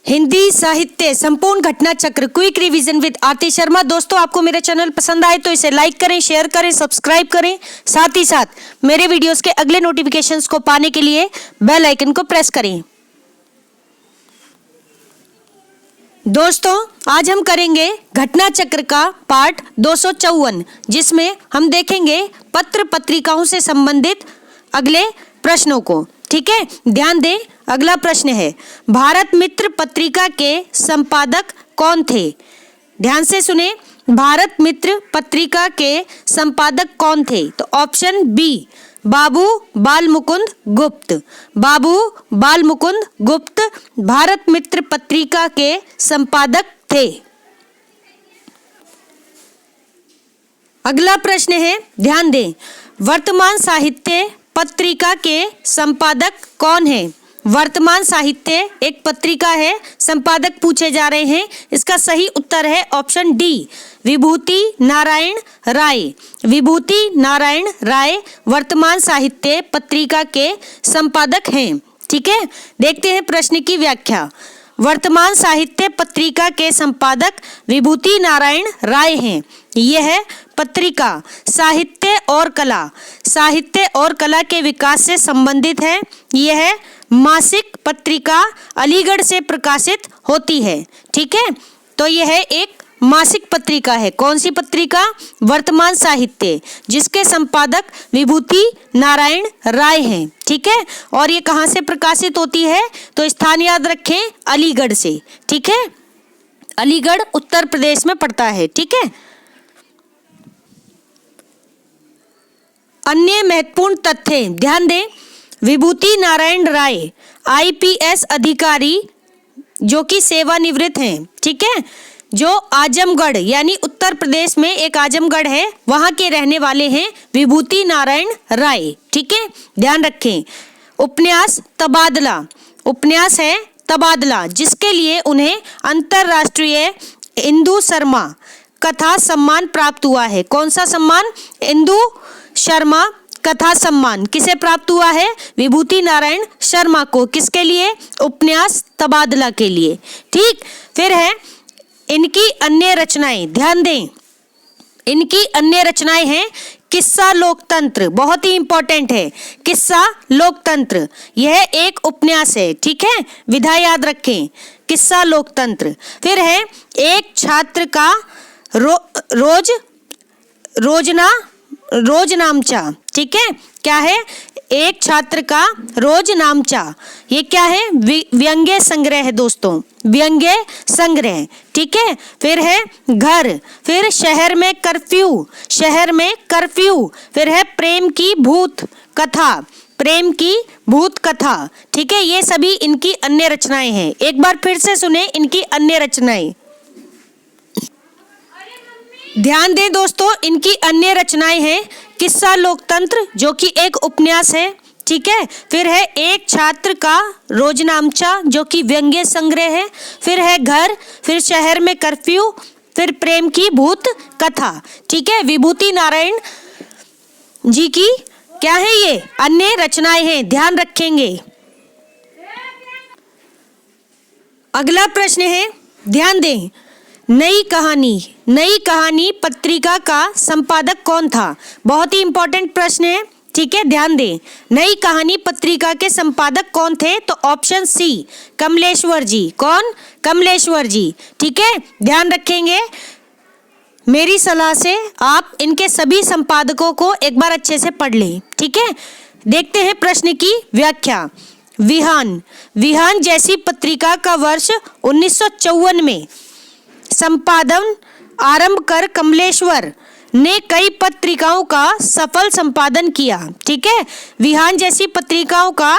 हिंदी साहित्य संपूर्ण घटना चक्र क्विक रिवीजन विद आरती शर्मा। दोस्तों, आपको मेरा चैनल पसंद आए तो इसे लाइक करें, शेयर करें, सब्सक्राइब करें। साथ ही साथ मेरे वीडियोस के अगले नोटिफिकेशंस को पाने के लिए बेल आइकन को प्रेस करें। दोस्तों, आज हम करेंगे घटना चक्र का पार्ट 254, जिसमें हम देखेंगे पत्र पत्रिकाओं से संबंधित अगले प्रश्नों को। ठीक है, ध्यान दें। अगला प्रश्न है, भारत मित्र पत्रिका के संपादक कौन थे? ध्यान से सुने, भारत मित्र पत्रिका के संपादक कौन थे? तो ऑप्शन बी, बाबू बाल मुकुंद गुप्त। बाबू बाल मुकुंद गुप्त भारत मित्र पत्रिका के संपादक थे। अगला प्रश्न है, ध्यान दें, वर्तमान साहित्य पत्रिका के संपादक कौन है? वर्तमान साहित्य एक पत्रिका है, संपादक पूछे जा रहे हैं। इसका सही उत्तर है ऑप्शन डी, विभूति नारायण राय। विभूति नारायण राय वर्तमान साहित्य पत्रिका के संपादक हैं। ठीक है, देखते हैं प्रश्न की व्याख्या। वर्तमान साहित्य पत्रिका के संपादक विभूति नारायण राय हैं। यह पत्रिका साहित्य और कला के विकास से संबंधित है। यह मासिक पत्रिका अलीगढ़ से प्रकाशित होती है। ठीक है, तो यह एक मासिक पत्रिका है। कौन सी पत्रिका? वर्तमान साहित्य, जिसके संपादक विभूति नारायण राय हैं। ठीक है, और ये कहाँ से प्रकाशित होती है? तो स्थान याद रखें, अलीगढ़ से। ठीक है, अलीगढ़ उत्तर प्रदेश में पड़ता है। ठीक है, अन्य महत्वपूर्ण तथ्य, ध्यान दें, विभूति नारायण राय आईपीएस अधिकारी जो कि सेवानिवृत्त हैं। ठीक है, जो आजमगढ़ यानी उत्तर प्रदेश में एक आजमगढ़ है, वहां के रहने वाले हैं विभूति नारायण राय। ठीक है, ध्यान रखें। उपन्यास तबादला, उपन्यास है तबादला, जिसके लिए उन्हें अंतर्राष्ट्रीय इंदु शर्मा कथा सम्मान प्राप्त हुआ है। कौन सा सम्मान? इंदु शर्मा कथा सम्मान। किसे प्राप्त हुआ है? विभूति नारायण शर्मा को। किसके लिए? उपन्यास तबादला के लिए। ठीक, फिर है इनकी अन्य रचनाएं, ध्यान दें, इनकी अन्य रचनाएं हैं किस्सा लोकतंत्र, बहुत ही इंपॉर्टेंट है। किस्सा लोकतंत्र यह एक उपन्यास है। ठीक है, विधा याद रखें, किस्सा लोकतंत्र। फिर है एक छात्र का रोजनामचा। ठीक है, क्या है? एक छात्र का रोजनामचा। ये क्या है? व्यंग्य संग्रह है दोस्तों, व्यंग्य संग्रह। ठीक है, फिर है घर, फिर शहर में कर्फ्यू, शहर में कर्फ्यू। फिर है प्रेम की भूत कथा, प्रेम की भूत कथा। ठीक है, ये सभी इनकी अन्य रचनाएं हैं। एक बार फिर से सुने इनकी अन्य रचनाएं। ध्यान दें दोस्तों, इनकी अन्य रचनाएं हैं किस्सा लोकतंत्र जो कि एक उपन्यास है। ठीक है, फिर है एक छात्र का रोजनामचा जो कि व्यंग्य संग्रह है। फिर है घर, फिर शहर में कर्फ्यू, फिर प्रेम की भूत कथा। ठीक है, विभूति नारायण जी की क्या है? ये अन्य रचनाएं हैं, ध्यान रखेंगे। अगला प्रश्न है, ध्यान दें, नई कहानी पत्रिका का संपादक कौन था? बहुत ही इंपॉर्टेंट प्रश्न है। ठीक है, ध्यान दें, नई कहानी पत्रिका के संपादक कौन थे? तो ऑप्शन सी, कमलेश्वर जी। कौन? कमलेश्वर जी। ठीक है, ध्यान रखेंगे। मेरी सलाह से आप इनके सभी संपादकों को एक बार अच्छे से पढ़ लें। ठीक है, देखते हैं प्रश्न की व्याख्या। विहान जैसी पत्रिका का वर्ष 1954 में संपादन आरंभ कर कमलेश्वर ने कई पत्रिकाओं का सफल संपादन किया। ठीक है, विहान जैसी पत्रिकाओं का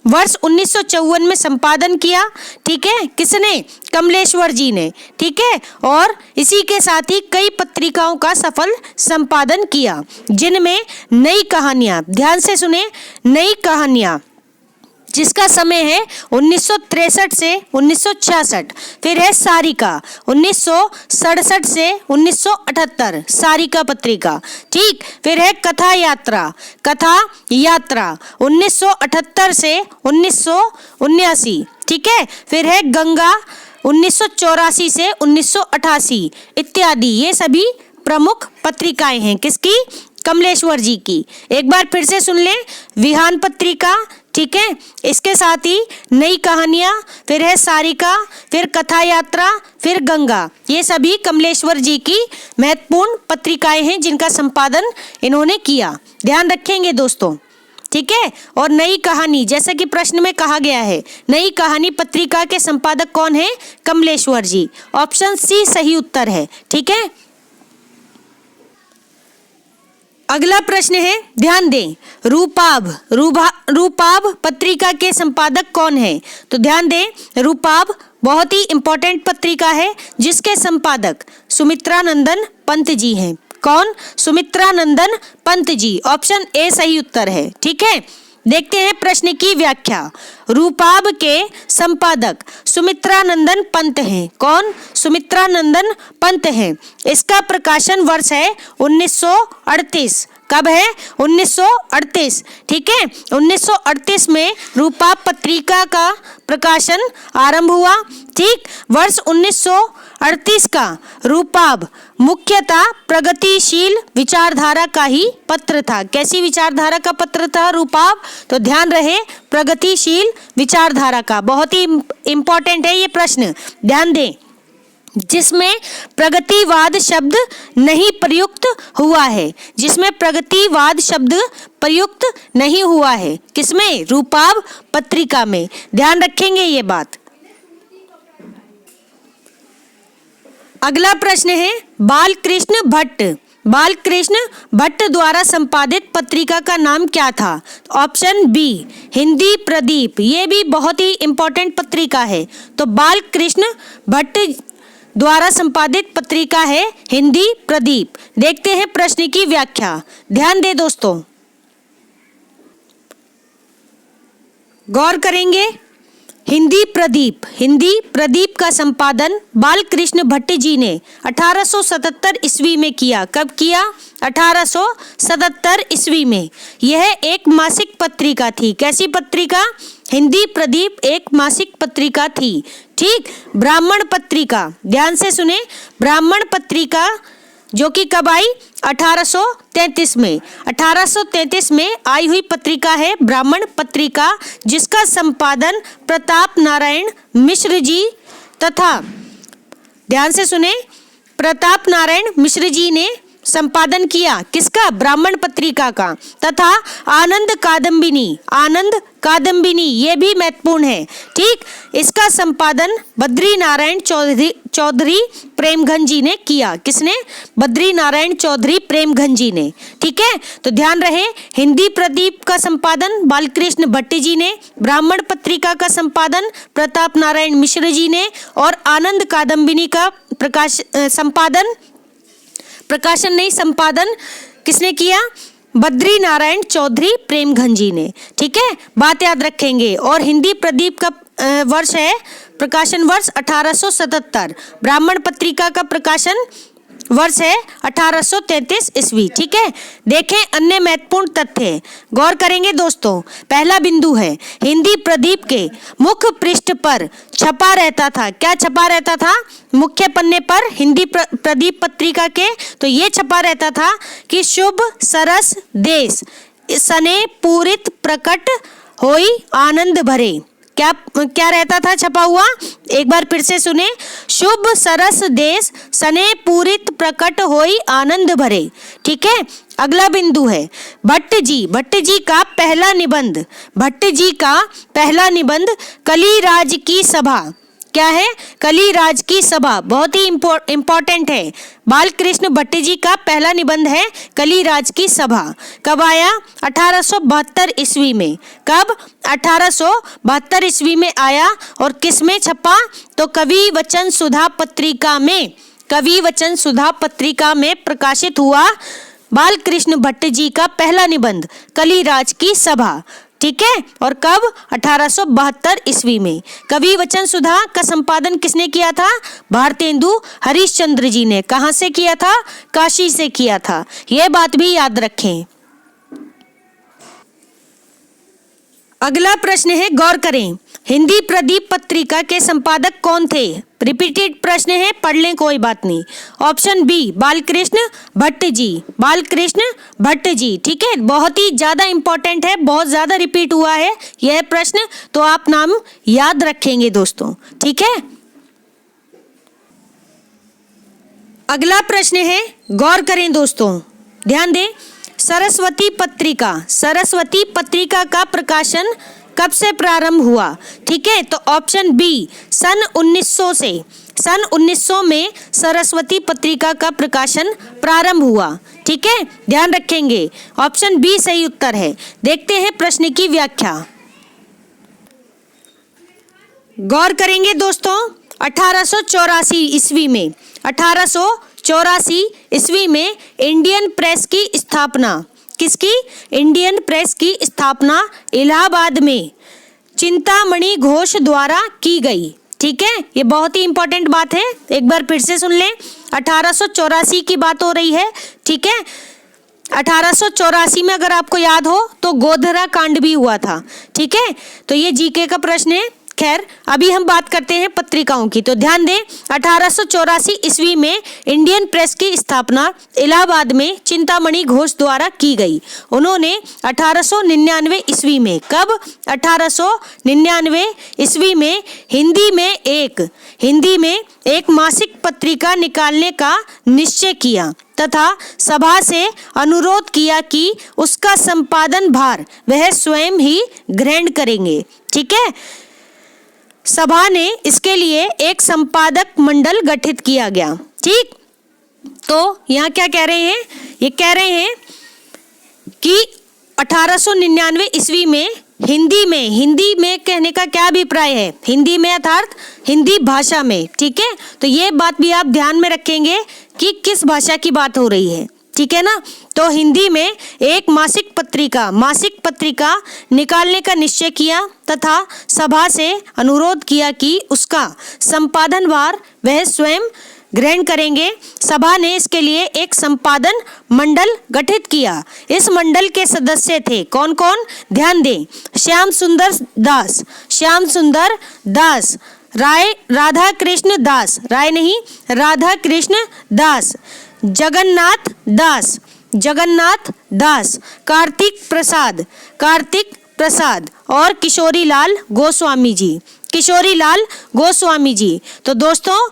वर्ष 1954 में संपादन किया। ठीक है, किसने? कमलेश्वर जी ने। ठीक है, और इसी के साथ ही कई पत्रिकाओं का सफल संपादन किया, जिनमें नई कहानियां, ध्यान से सुने, नई कहानियां। जिसका समय है 1963 से 1966। फिर है सारिका 1967 से 1978, सारिका पत्रिका। ठीक, फिर है कथा यात्रा 1978 से 1979। ठीक है, फिर है गंगा 1984 से 1988 इत्यादि। ये सभी प्रमुख पत्रिकाएं हैं किसकी? कमलेश्वर जी की। एक बार फिर से सुन लें, विहान पत्रिका, ठीक है, इसके साथ ही नई कहानियां, फिर है सारिका, फिर कथा यात्रा, फिर गंगा। ये सभी कमलेश्वर जी की महत्वपूर्ण पत्रिकाएं हैं जिनका संपादन इन्होंने किया। ध्यान रखेंगे दोस्तों, ठीक है। और नई कहानी, जैसा कि प्रश्न में कहा गया है, नई कहानी पत्रिका के संपादक कौन है? कमलेश्वर जी। ऑप्शन सी सही उत्तर है। ठीक है, अगला प्रश्न है, ध्यान दें, रूपाब पत्रिका के संपादक कौन है? तो ध्यान दें, रूपाब बहुत ही इंपॉर्टेंट पत्रिका है जिसके संपादक सुमित्रानंदन पंत जी हैं। कौन? सुमित्रानंदन पंत जी। ऑप्शन ए सही उत्तर है। ठीक है, देखते हैं प्रश्न की व्याख्या। रूपाब के संपादक सुमित्रानंदन पंत हैं। कौन? सुमित्रानंदन पंत हैं। इसका प्रकाशन वर्ष है 1938। कब है? 1938। ठीक है, 1938 में रूपाब पत्रिका का प्रकाशन आरंभ हुआ। ठीक, वर्ष 1938 का रूपाब मुख्यतः प्रगतिशील विचारधारा का ही पत्र था। कैसी विचारधारा का पत्र था रूपाब? तो ध्यान रहे, प्रगतिशील विचारधारा का। बहुत ही इंपॉर्टेंट है ये प्रश्न, ध्यान दें। जिसमें प्रगतिवाद शब्द नहीं प्रयुक्त हुआ है, जिसमें प्रगतिवाद शब्द प्रयुक्त नहीं हुआ है। किसमें? रूपाब पत्रिका में। ध्यान रखेंगे ये बात। अगला प्रश्न है, बालकृष्ण भट्ट द्वारा संपादित पत्रिका का नाम क्या था? Option B Hindi Pradeep. ये भी बहुत ही इंपॉर्टेंट पत्रिका है। तो बालकृष्ण भट्ट द्वारा संपादित पत्रिका है हिंदी प्रदीप। देखते हैं प्रश्न की व्याख्या। ध्यान दें दोस्तों, गौर करेंगे। हिंदी प्रदीप का संपादन बालकृष्ण भट्ट जी ने 1877 ईस्वी में किया। कब किया? 1877 ईस्वी में। यह एक मासिक पत्रिका थी। कैसी पत्रिका? हिंदी प्रदीप एक मासिक पत्रिका थी। ठीक, ब्राह्मण पत्रिका, ध्यान से सुने, ब्राह्मण पत्रिका जो कि कब आई? 1833 में। 1833 में आई हुई पत्रिका है ब्राह्मण पत्रिका, जिसका संपादन प्रताप नारायण मिश्र जी तथा, ध्यान से सुने, प्रताप नारायण मिश्र जी ने संपादन किया। किसका? ब्राह्मण पत्रिका का। तथा आनंद कादम्बिनी ये भी महत्वपूर्ण है। ठीक, इसका संपादन बद्री नारायण चौधरी प्रेमघन जी ने किया। किसने? बद्री नारायण चौधरी प्रेमघन जी ने। ठीक है, तो ध्यान रहे, हिंदी प्रदीप का संपादन बालकृष्ण भट्ट जी ने, ब्राह्मण पत्रिका का संपादन प्रताप नारायण मिश्र जी ने, और आनंद कादम्बिनी का संपादन किसने किया? बद्री नारायण चौधरी प्रेमघन जी ने। ठीक है, बात याद रखेंगे। और हिंदी प्रदीप का वर्ष है, प्रकाशन वर्ष 1877। ब्राह्मण पत्रिका का प्रकाशन वर्ष है 1833 ईस्वी। ठीक है, देखें अन्य महत्वपूर्ण तथ्य, गौर करेंगे दोस्तों। पहला बिंदु है, हिंदी प्रदीप के मुख्य पृष्ठ पर छपा रहता था। क्या छपा रहता था? मुख्य पन्ने पर हिंदी प्रदीप पत्रिका के तो ये छपा रहता था कि शुभ सरस देश सने पूरित प्रकट होई आनंद भरे। क्या रहता था छपा हुआ? एक बार फिर से सुने, शुभ सरस देश सने पूरित प्रकट होई आनंद भरे। ठीक है, अगला बिंदु है, भट्ट जी का पहला निबंध कलिराज की सभा। क्या है? कलिराज की सभा, बहुत ही इंपॉर्टेंट है। बालकृष्ण भट्ट जी का पहला निबंध है कलिराज की सभा। कब आया? 1872 ईस्वी में। कब? 1872 ईस्वी में आया। और किस में छपा? तो कवि वचन सुधा पत्रिका में प्रकाशित हुआ बालकृष्ण भट्ट जी का पहला निबंध कलिराज की सभा। ठीक है। और कब? 1872 ईस्वी में। कवि वचन सुधा का संपादन किसने किया था? भारतेंदु हरिश्चंद्र जी ने। कहां से किया था? काशी से किया था। यह बात भी याद रखें। अगला प्रश्न है, गौर करें, हिंदी प्रदीप पत्रिका के संपादक कौन थे? रिपीटेड प्रश्न है, पढ़ लें, कोई बात नहीं। ऑप्शन बी बालकृष्ण भट्ट जी, बालकृष्ण भट्ट जी, ठीक है। बहुत ही ज्यादा इंपॉर्टेंट है, बहुत ज्यादा रिपीट हुआ है यह प्रश्न, तो आप नाम याद रखेंगे दोस्तों, ठीक है। अगला प्रश्न है, गौर करें दोस्तों, ध्यान दें, सरस्वती पत्रिका का प्रकाशन कब से प्रारंभ हुआ? ठीक है, तो ऑप्शन बी सन 1900 से। सन 1900 में सरस्वती पत्रिका का प्रकाशन प्रारंभ हुआ, ठीक है, ध्यान रखेंगे। ऑप्शन बी सही उत्तर है। देखते हैं प्रश्न की व्याख्या। गौर करेंगे दोस्तों, 1884 ईस्वी में, 1884 ईस्वी में इंडियन प्रेस की स्थापना, किसकी? इंडियन प्रेस की स्थापना इलाहाबाद में चिंतामणि घोष द्वारा की गई, ठीक है। ये बहुत ही इंपॉर्टेंट बात है, एक बार फिर से सुन लें। 1884 की बात हो रही है, ठीक है। 1884 में अगर आपको याद हो तो गोधरा कांड भी हुआ था, ठीक है। तो ये जीके का प्रश्न है। खैर, अभी हम बात करते हैं पत्रिकाओं की, तो ध्यान दें, 1884 ईस्वी में इंडियन प्रेस की स्थापना इलाहाबाद में चिंतामणि घोष द्वारा की गई। उन्होंने 1899 ईस्वी में, कब? 1899 ईस्वी में हिंदी में एक मासिक पत्रिका निकालने का निश्चय किया तथा सभा से अनुरोध किया कि उसका संपादन भार वह स्वयं ही ग्रहण करेंगे, ठीक है। सभा ने इसके लिए एक संपादक मंडल गठित किया गया, ठीक। तो यहाँ क्या कह रहे हैं? ये कह रहे हैं कि 1899 ईस्वी में हिंदी में कहने का क्या अभिप्राय है? हिंदी में अर्थात हिंदी भाषा में, ठीक है। तो ये बात भी आप ध्यान में रखेंगे कि किस भाषा की बात हो रही है, ठीक है ना। तो हिंदी में एक मासिक पत्रिका निकालने का निश्चय किया तथा सभा से अनुरोध किया कि उसका संपादन भार वह स्वयं ग्रहण करेंगे। सभा ने इसके लिए एक संपादन मंडल गठित किया। इस मंडल के सदस्य थे कौन कौन? ध्यान दें, श्याम सुंदर दास, राधा कृष्ण दास, जगन्नाथ दास, कार्तिक प्रसाद और किशोरी लाल गोस्वामी जी। तो दोस्तों,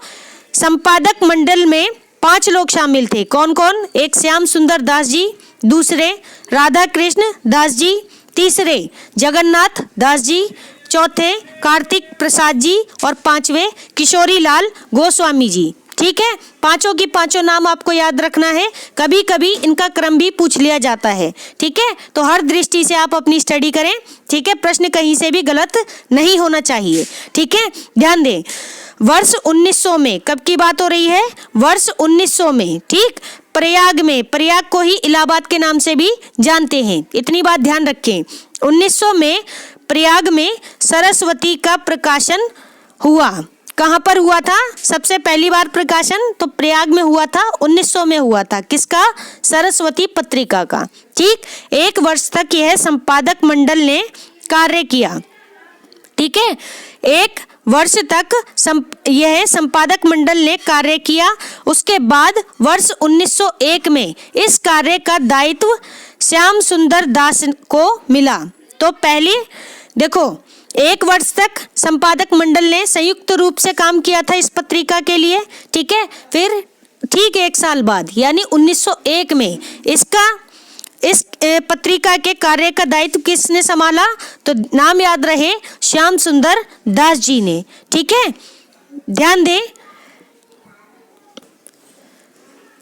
संपादक मंडल में 5 लोग शामिल थे। कौन कौन? एक श्याम सुंदर दास जी, दूसरे राधा कृष्ण दास जी, तीसरे जगन्नाथ दास जी, चौथे कार्तिक प्रसाद जी और 5वें किशोरी लाल गोस्वामी जी, ठीक है। पांचों की पांचों नाम आपको याद रखना है, कभी कभी इनका क्रम भी पूछ लिया जाता है, ठीक है। तो हर दृष्टि से आप अपनी स्टडी करें, ठीक है। प्रश्न कहीं से भी गलत नहीं होना चाहिए, ठीक है। ध्यान दें, वर्ष 1900 में, कब की बात हो रही है? वर्ष 1900 में, ठीक। प्रयाग को ही इलाहाबाद के नाम से भी जानते हैं, इतनी बात ध्यान रखें। 1900 में प्रयाग में सरस्वती का प्रकाशन हुआ। कहाँ पर हुआ था सबसे पहली बार प्रकाशन? तो प्रयाग में हुआ था, 1900 में हुआ था। किसका? सरस्वती पत्रिका का, ठीक। 1 वर्ष तक यह संपादक मंडल ने कार्य किया, ठीक है। 1 वर्ष तक यह संपादक मंडल ने कार्य किया। उसके बाद वर्ष 1901 में इस कार्य का दायित्व श्याम सुंदर दास को मिला। तो पहले देखो, 1 वर्ष तक संपादक मंडल ने संयुक्त रूप से काम किया था इस पत्रिका के लिए, ठीक है। फिर ठीक 1 साल बाद यानी 1901 में इस पत्रिका के कार्य का दायित्व किसने संभाला? तो नाम याद रहे, श्याम सुंदर दास जी ने, ठीक है। ध्यान दें,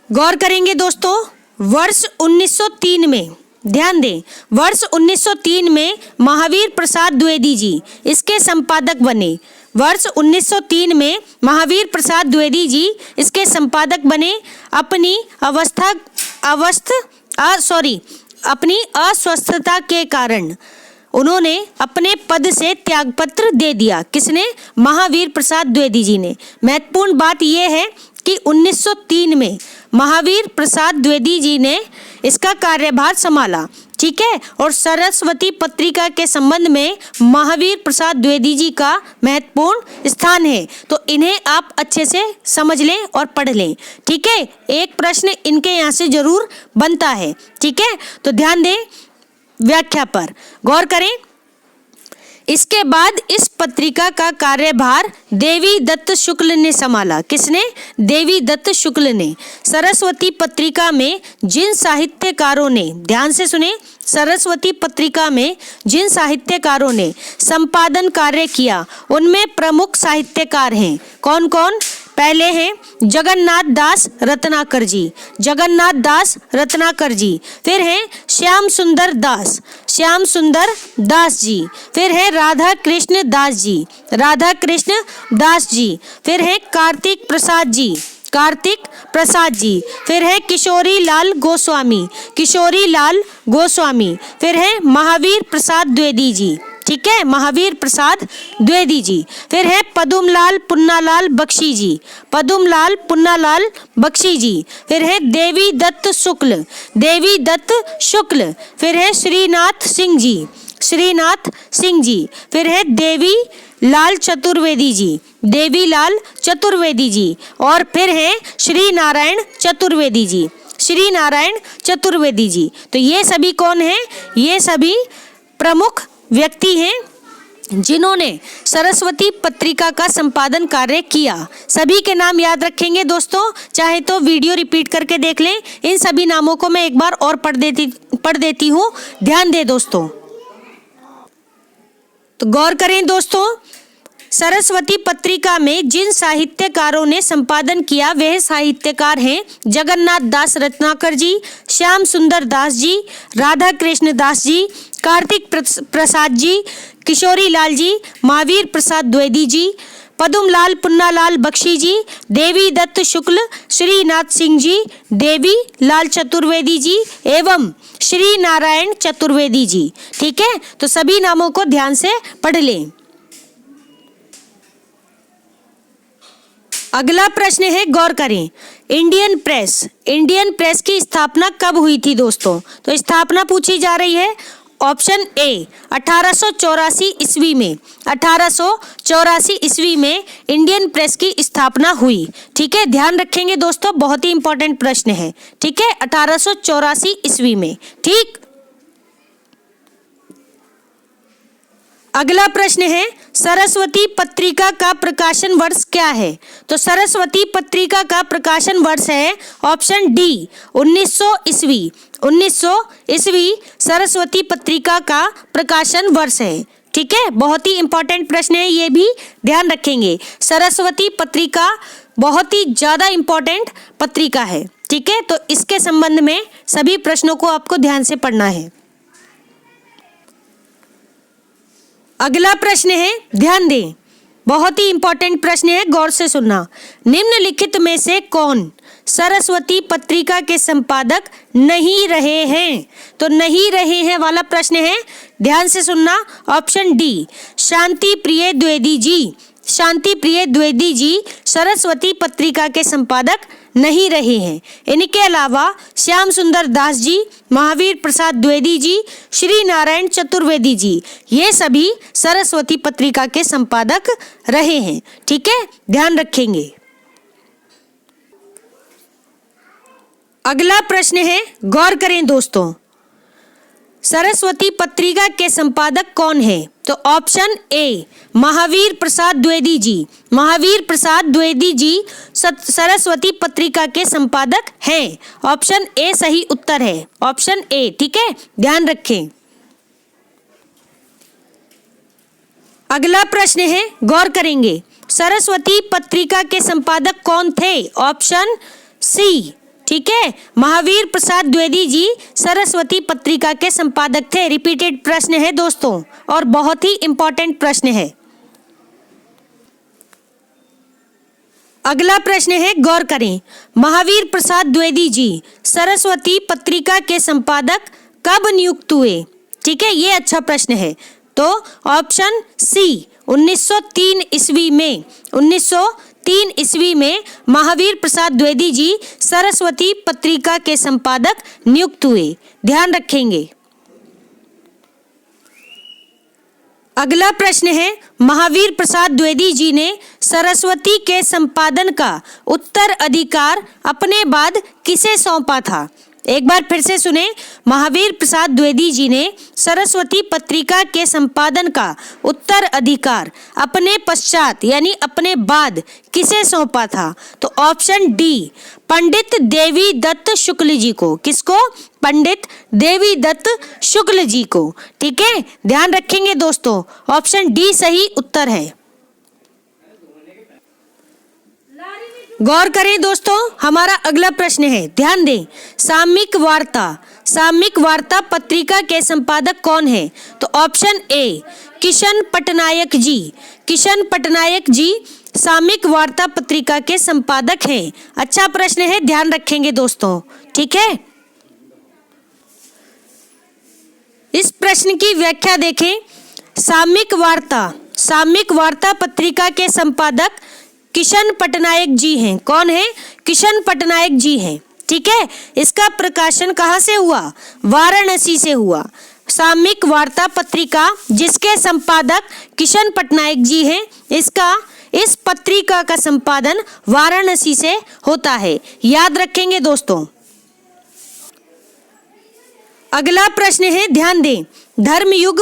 गौर करेंगे दोस्तों, वर्ष 1903 में, ध्यान दें, वर्ष 1903 में महावीर प्रसाद द्विवेदी जी इसके संपादक बने। वर्ष 1903 में महावीर प्रसाद द्विवेदी जी इसके संपादक बने। अपनी अस्वस्थता के कारण उन्होंने अपने पद से त्यागपत्र दे दिया। किसने? महावीर प्रसाद द्विवेदी जी ने। महत्वपूर्ण बात यह है कि 1903 में महावीर प्रसाद द्विवेदी जी ने इसका कार्यभार संभाला। ठीक है, और सरस्वती पत्रिका के संबंध में महावीर प्रसाद द्विवेदी जी का महत्वपूर्ण स्थान है, तो इन्हें आप अच्छे से समझ लें और पढ़ लें। ठीक है, एक प्रश्न इनके यहाँ से जरूर बनता है। ठीक है, तो ध्यान दें, व्याख्या पर गौर करें। इसके बाद इस पत्रिका का कार्यभार देवी दत्त शुक्ल ने संभाला। किसने? देवी दत्त शुक्ल ने। सरस्वती पत्रिका में जिन साहित्यकारों ने, ध्यान से सुने, सरस्वती पत्रिका में जिन साहित्यकारों ने संपादन कार्य किया उनमें प्रमुख साहित्यकार हैं। कौन कौन? पहले हैं जगन्नाथ दास रत्नाकर जी, जगन्नाथ दास रत्नाकर जी। फिर हैं श्याम सुंदर दास, श्याम सुंदर दास जी। फिर है राधा कृष्ण दास जी, राधा कृष्ण दास जी। फिर है कार्तिक प्रसाद जी, कार्तिक प्रसाद जी। फिर है किशोरी लाल गोस्वामी, किशोरी लाल गोस्वामी। फिर है महावीर प्रसाद द्विवेदी जी। ठीक है, महावीर प्रसाद द्विवेदी जी। फिर है पदुमलाल पुन्नालाल बख्शी जी, पदुमलाल पुन्नालाल बख्शी जी। फिर है देवी दत्त शुक्ल, देवी दत्त शुक्ल। फिर है श्रीनाथ सिंह जी, श्रीनाथ सिंह जी। फिर है देवी लाल चतुर्वेदी जी, देवी लाल चतुर्वेदी जी। और फिर है श्री नारायण चतुर्वेदी जी, श्री नारायण चतुर्वेदी जी। तो ये सभी कौन हैं? ये सभी प्रमुख व्यक्ति हैं जिन्होंने सरस्वती पत्रिका का संपादन कार्य किया। सभी के नाम याद रखेंगे दोस्तों, चाहे तो वीडियो रिपीट करके देख लें। इन सभी नामों को मैं एक बार और पढ़ देती हूँ, ध्यान दें दोस्तों। तो गौर करें दोस्तों, सरस्वती पत्रिका में जिन साहित्यकारों ने संपादन किया वह साहित्यकार हैं जगन्नाथ दास रत्नाकर जी, श्याम सुंदर दास जी, राधा कृष्ण दास जी, कार्तिक प्रसाद जी, किशोरी लाल जी, महावीर प्रसाद द्विवेदी जी, पदुमलाल पुन्नालाल बख्शी जी, देवी दत्त शुक्ल, श्रीनाथ सिंह जी, देवी लाल चतुर्वेदी जी एवं श्री नारायण चतुर्वेदी जी। ठीक है, तो सभी नामों को ध्यान से पढ़ लें। अगला प्रश्न है, गौर करें। इंडियन प्रेस, इंडियन प्रेस की स्थापना कब हुई थी दोस्तों? तो स्थापना पूछी जा रही है। ऑप्शन ए 1884 ईस्वी में, 1884 ईस्वी में इंडियन प्रेस की स्थापना हुई। ठीक है, ध्यान रखेंगे दोस्तों, बहुत ही इंपॉर्टेंट प्रश्न है। ठीक है, 1884 ईस्वी में। ठीक, अगला प्रश्न है, सरस्वती पत्रिका का प्रकाशन वर्ष क्या है? तो सरस्वती पत्रिका का प्रकाशन वर्ष है ऑप्शन डी 1900 ईस्वी, 1900 ईस्वी सरस्वती पत्रिका का प्रकाशन वर्ष है। ठीक है, बहुत ही इंपॉर्टेंट प्रश्न है, ये भी ध्यान रखेंगे। सरस्वती पत्रिका बहुत ही ज्यादा इंपॉर्टेंट पत्रिका है। ठीक है, तो इसके संबंध में सभी प्रश्नों को आपको ध्यान से पढ़ना है। अगला प्रश्न है, ध्यान दें, बहुत ही इंपॉर्टेंट प्रश्न है, गौर से सुनना। निम्नलिखित में से कौन सरस्वती पत्रिका के संपादक नहीं रहे हैं? तो नहीं रहे हैं वाला प्रश्न है, ध्यान से सुनना। ऑप्शन डी शांति प्रिय द्विवेदी जी, शांति प्रिय द्विवेदी जी सरस्वती पत्रिका के संपादक नहीं रहे हैं। इनके अलावा श्याम सुंदर दास जी, महावीर प्रसाद द्विवेदी जी, श्री नारायण चतुर्वेदी जी, ये सभी सरस्वती पत्रिका के संपादक रहे हैं। ठीक है, ध्यान रखेंगे। अगला प्रश्न है, गौर करें दोस्तों, सरस्वती पत्रिका के संपादक कौन है? तो ऑप्शन ए महावीर प्रसाद द्विवेदी जी, महावीर प्रसाद द्विवेदी जी सरस्वती पत्रिका के संपादक हैं। ऑप्शन ए सही उत्तर है, ऑप्शन ए। ठीक है, ध्यान रखें। अगला प्रश्न है, गौर करेंगे, सरस्वती पत्रिका के संपादक कौन थे? ऑप्शन सी, ठीक है, महावीर प्रसाद द्विवेदी जी सरस्वती पत्रिका के संपादक थे। रिपीटेड प्रश्न है दोस्तों और बहुत ही इंपॉर्टेंट प्रश्न है। अगला प्रश्न है, गौर करें, महावीर प्रसाद द्विवेदी जी सरस्वती पत्रिका के संपादक कब नियुक्त हुए? ठीक है, ये अच्छा प्रश्न है। तो ऑप्शन सी 1903 ईस्वी में 1903 ईस्वी में महावीर प्रसाद द्विवेदी जी सरस्वती पत्रिका के संपादक नियुक्त हुए। ध्यान रखेंगे। अगला प्रश्न है, महावीर प्रसाद द्विवेदी जी ने सरस्वती के संपादन का उत्तराधिकार अपने बाद किसे सौंपा था? एक बार फिर से सुने। महावीर प्रसाद द्विवेदी जी ने सरस्वती पत्रिका के संपादन का उत्तराधिकार अपने पश्चात यानी अपने बाद किसे सौंपा था? तो ऑप्शन डी पंडित देवी दत्त शुक्ल जी को। किसको? पंडित देवी दत्त शुक्ल जी को। ठीक है, ध्यान रखेंगे दोस्तों, ऑप्शन डी सही उत्तर है। गौर करें दोस्तों, हमारा अगला प्रश्न है, ध्यान दें। सामयिक वार्ता पत्रिका के संपादक कौन है? तो ऑप्शन ए किशन पटनायक जी। किशन पटनायक जी सामयिक वार्ता पत्रिका के संपादक हैं। अच्छा प्रश्न है, ध्यान रखेंगे दोस्तों। ठीक है, इस प्रश्न की व्याख्या देखें। सामयिक वार्ता पत्रिका के संपादक किशन पटनायक जी हैं। कौन है? किशन पटनायक जी हैं। ठीक है, इसका प्रकाशन कहाँ से हुआ? वाराणसी से हुआ। सामयिक वार्ता पत्रिका जिसके संपादक किशन पटनायक जी हैं, इस पत्रिका का संपादन वाराणसी से होता है। याद रखेंगे दोस्तों। अगला प्रश्न है, ध्यान दें। धर्मयुग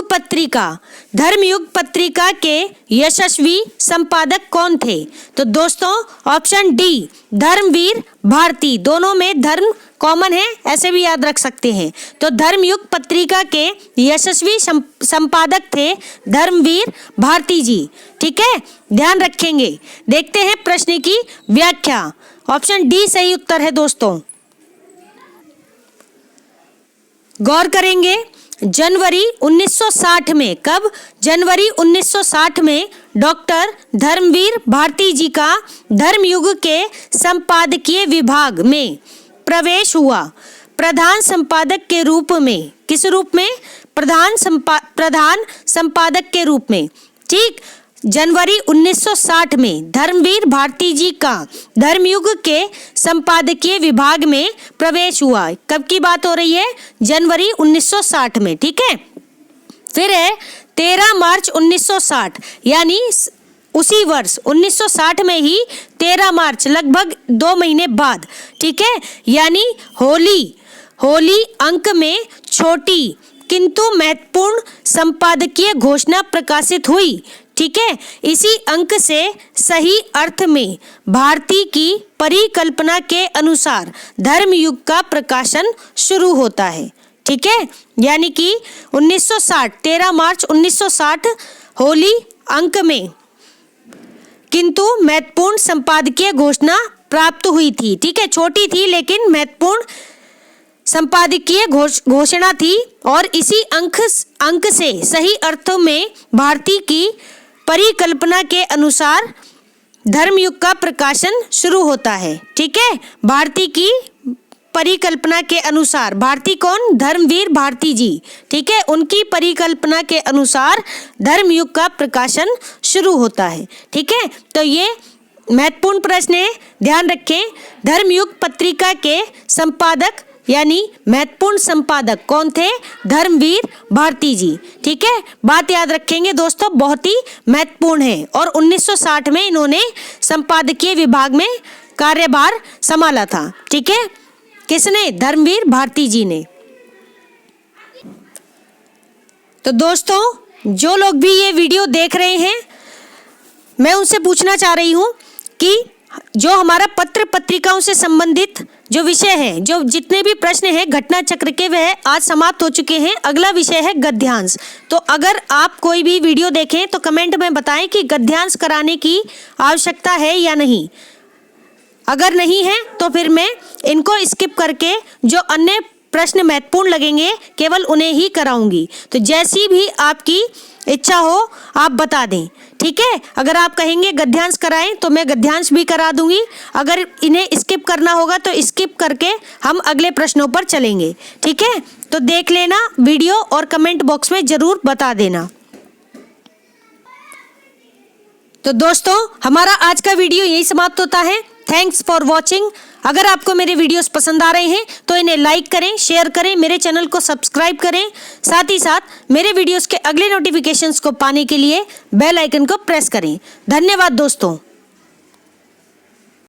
पत्रिका के यशस्वी संपादक कौन थे? तो दोस्तों ऑप्शन डी धर्मवीर भारती। दोनों में धर्म कॉमन है, ऐसे भी याद रख सकते हैं। तो धर्मयुग पत्रिका के यशस्वी संपादक थे धर्मवीर भारती जी। ठीक है, ध्यान रखेंगे। देखते हैं प्रश्न की व्याख्या। ऑप्शन डी सही उत्तर है दोस्तों। गौर करेंगे। जनवरी 1960 में, कब? जनवरी 1960 में डॉक्टर धर्मवीर भारती जी का धर्मयुग के संपादकीय विभाग में प्रवेश हुआ। प्रधान संपादक के रूप में। किस रूप में? प्रधान संपादक के रूप में। ठीक, जनवरी 1960 में धर्मवीर भारती जी का धर्मयुग के संपादकीय विभाग में प्रवेश हुआ। कब की बात हो रही है? जनवरी 1960 में। ठीक है, फिर है 13 मार्च 1960, यानी उसी वर्ष 1960 में ही 13 मार्च, लगभग 2 महीने बाद। ठीक है, यानी होली अंक में छोटी किंतु महत्वपूर्ण संपादकीय घोषणा प्रकाशित हुई। ठीक है, इसी अंक से सही अर्थ में भारती की परिकल्पना के अनुसार धर्मयुग का प्रकाशन शुरू होता है। ठीक है, यानी कि 1960 13 मार्च 1960 होली अंक में किंतु महत्वपूर्ण संपादकीय घोषणा प्राप्त हुई थी। ठीक है, छोटी थी लेकिन महत्वपूर्ण संपादकीय घोषणा थी, और इसी अंक से सही अर्थों में भारती की परिकल्पना के अनुसार धर्मयुग का प्रकाशन शुरू होता है। ठीक है, भारती की परिकल्पना के अनुसार। भारती कौन? धर्मवीर भारती जी। ठीक है, उनकी परिकल्पना के अनुसार धर्मयुग का प्रकाशन शुरू होता है। ठीक है, तो ये महत्वपूर्ण प्रश्न है, ध्यान रखें। धर्मयुग पत्रिका के संपादक यानी महत्वपूर्ण संपादक कौन थे? धर्मवीर भारती जी। ठीक है, बात याद रखेंगे दोस्तों, बहुत ही महत्वपूर्ण है। और 1960 में इन्होंने संपादकीय विभाग में कार्यभार संभाला था। ठीक है, किसने? धर्मवीर भारती जी ने। तो दोस्तों, जो लोग भी ये वीडियो देख रहे हैं, मैं उनसे पूछना चाह रही हूँ कि जो हमारा पत्र पत्रिकाओं से संबंधित जो विषय है, जो जितने भी प्रश्न हैं घटना चक्र के, वह आज समाप्त हो चुके हैं। अगला विषय है गद्यांश। तो अगर आप कोई भी वीडियो देखें तो कमेंट में बताएं कि गद्यांश कराने की आवश्यकता है या नहीं। अगर नहीं है तो फिर मैं इनको स्किप करके जो अन्य प्रश्न महत्वपूर्ण लगेंगे केवल उन्हें ही कराऊंगी। तो जैसी भी आपकी इच्छा हो आप बता दें। ठीक है, अगर आप कहेंगे गद्यांश कराएं तो मैं गद्यांश भी करा दूंगी। अगर इन्हें स्किप करना होगा तो स्किप करके हम अगले प्रश्नों पर चलेंगे। ठीक है, तो देख लेना वीडियो और कमेंट बॉक्स में जरूर बता देना। तो दोस्तों हमारा आज का वीडियो यही समाप्त होता है। Thanks for watching. अगर आपको मेरे वीडियोस पसंद आ रहे हैं तो इन्हें लाइक करें, शेयर करें, मेरे चैनल को सब्सक्राइब करें। साथ ही साथ मेरे वीडियोस के अगले नोटिफिकेशंस को पाने के लिए बेल आइकन को प्रेस करें। धन्यवाद दोस्तों।